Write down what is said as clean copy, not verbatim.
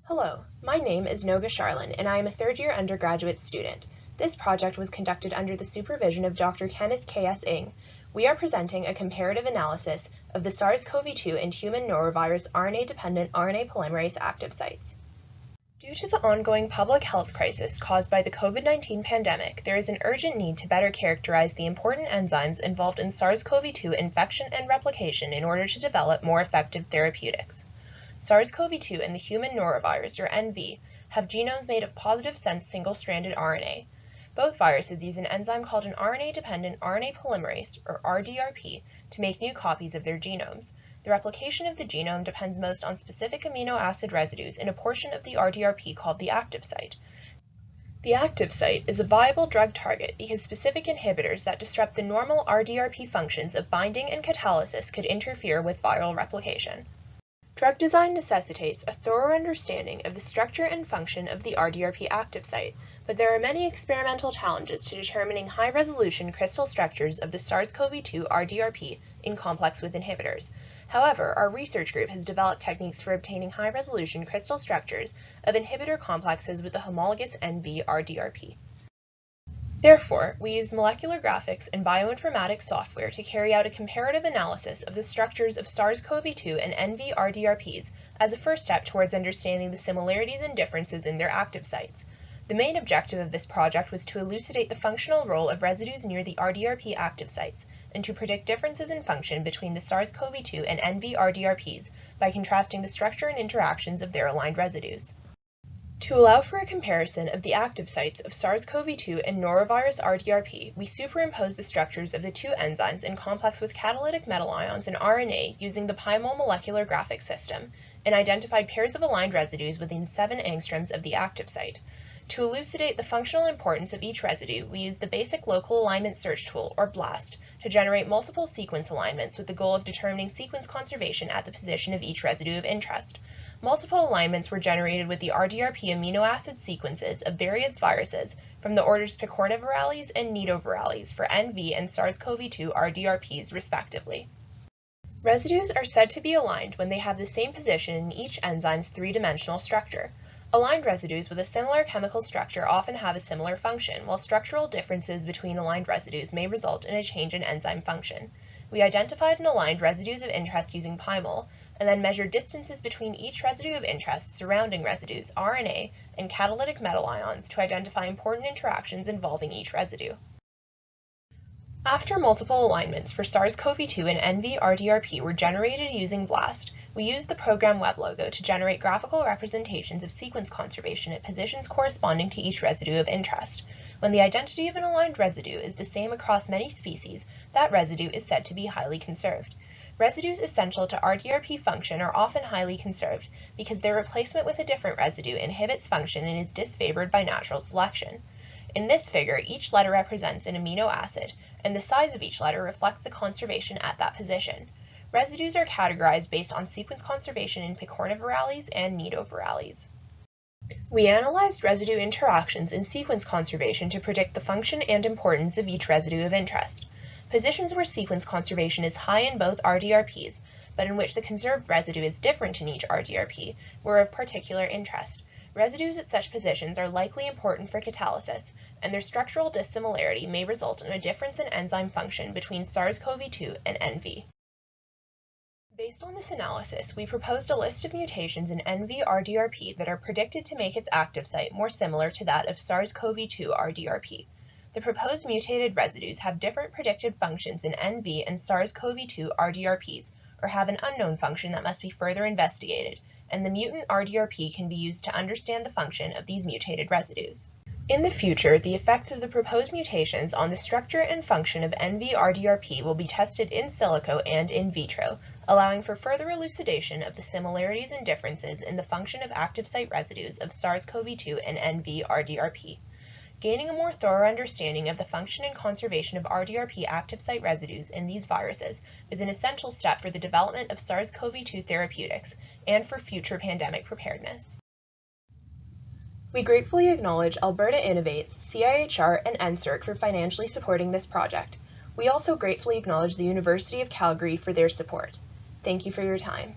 Hello, my name is Noga Sharlin, and I am a third-year undergraduate student. This project was conducted under the supervision of Dr. Kenneth K.S. Ng. We are presenting a comparative analysis of the SARS-CoV-2 and human norovirus RNA-dependent RNA polymerase active sites. Due to the ongoing public health crisis caused by the COVID-19 pandemic, there is an urgent need to better characterize the important enzymes involved in SARS-CoV-2 infection and replication in order to develop more effective therapeutics. SARS-CoV-2 and the human norovirus, or NV, have genomes made of positive-sense single-stranded RNA. Both viruses use an enzyme called an RNA-dependent RNA polymerase, or RdRP, to make new copies of their genomes. The replication of the genome depends most on specific amino acid residues in a portion of the RdRP called the active site. The active site is a viable drug target because specific inhibitors that disrupt the normal RdRP functions of binding and catalysis could interfere with viral replication. Drug design necessitates a thorough understanding of the structure and function of the RdRP active site, but there are many experimental challenges to determining high-resolution crystal structures of the SARS-CoV-2 RdRP in complex with inhibitors. However, our research group has developed techniques for obtaining high-resolution crystal structures of inhibitor complexes with the homologous NV RdRP. Therefore, we used molecular graphics and bioinformatics software to carry out a comparative analysis of the structures of SARS-CoV-2 and NV RdRPs as a first step towards understanding the similarities and differences in their active sites. The main objective of this project was to elucidate the functional role of residues near the RdRP active sites and to predict differences in function between the SARS-CoV-2 and NV RdRPs by contrasting the structure and interactions of their aligned residues. To allow for a comparison of the active sites of SARS-CoV-2 and norovirus RdRP, we superimposed the structures of the two enzymes in complex with catalytic metal ions and RNA using the PyMol molecular graphics system, and identified pairs of aligned residues within 7 angstroms of the active site. To elucidate the functional importance of each residue, we used the basic local alignment search tool, or BLAST, to generate multiple sequence alignments with the goal of determining sequence conservation at the position of each residue of interest. Multiple alignments were generated with the RdRP amino acid sequences of various viruses from the orders picornavirales and nidovirales for NV and SARS-CoV-2 RdRPs respectively. Residues are said to be aligned when they have the same position in each enzyme's three-dimensional structure. Aligned residues with a similar chemical structure often have a similar function, while structural differences between aligned residues may result in a change in enzyme function. We identified and aligned residues of interest using PyMol, and then measured distances between each residue of interest, surrounding residues, RNA, and catalytic metal ions to identify important interactions involving each residue. After multiple alignments for SARS-CoV-2 and NV RdRP were generated using BLAST, we used the program web logo to generate graphical representations of sequence conservation at positions corresponding to each residue of interest. When the identity of an aligned residue is the same across many species, that residue is said to be highly conserved. Residues essential to RdRP function are often highly conserved because their replacement with a different residue inhibits function and is disfavored by natural selection. In this figure, each letter represents an amino acid, and the size of each letter reflects the conservation at that position. Residues are categorized based on sequence conservation in picornavirales and nidovirales. We analyzed residue interactions in sequence conservation to predict the function and importance of each residue of interest. Positions where sequence conservation is high in both RdRPs, but in which the conserved residue is different in each RdRP, were of particular interest. Residues at such positions are likely important for catalysis, and their structural dissimilarity may result in a difference in enzyme function between SARS-CoV-2 and NV. Based on this analysis, we proposed a list of mutations in NV RdRP that are predicted to make its active site more similar to that of SARS-CoV-2 RdRP. The proposed mutated residues have different predicted functions in NV and SARS-CoV-2 RdRPs, or have an unknown function that must be further investigated, and the mutant RdRP can be used to understand the function of these mutated residues. In the future, the effects of the proposed mutations on the structure and function of NV RdRP will be tested in silico and in vitro, allowing for further elucidation of the similarities and differences in the function of active site residues of SARS-CoV-2 and NV RdRP. Gaining a more thorough understanding of the function and conservation of RdRP active site residues in these viruses is an essential step for the development of SARS-CoV-2 therapeutics and for future pandemic preparedness. We gratefully acknowledge Alberta Innovates, CIHR, and NSERC for financially supporting this project. We also gratefully acknowledge the University of Calgary for their support. Thank you for your time.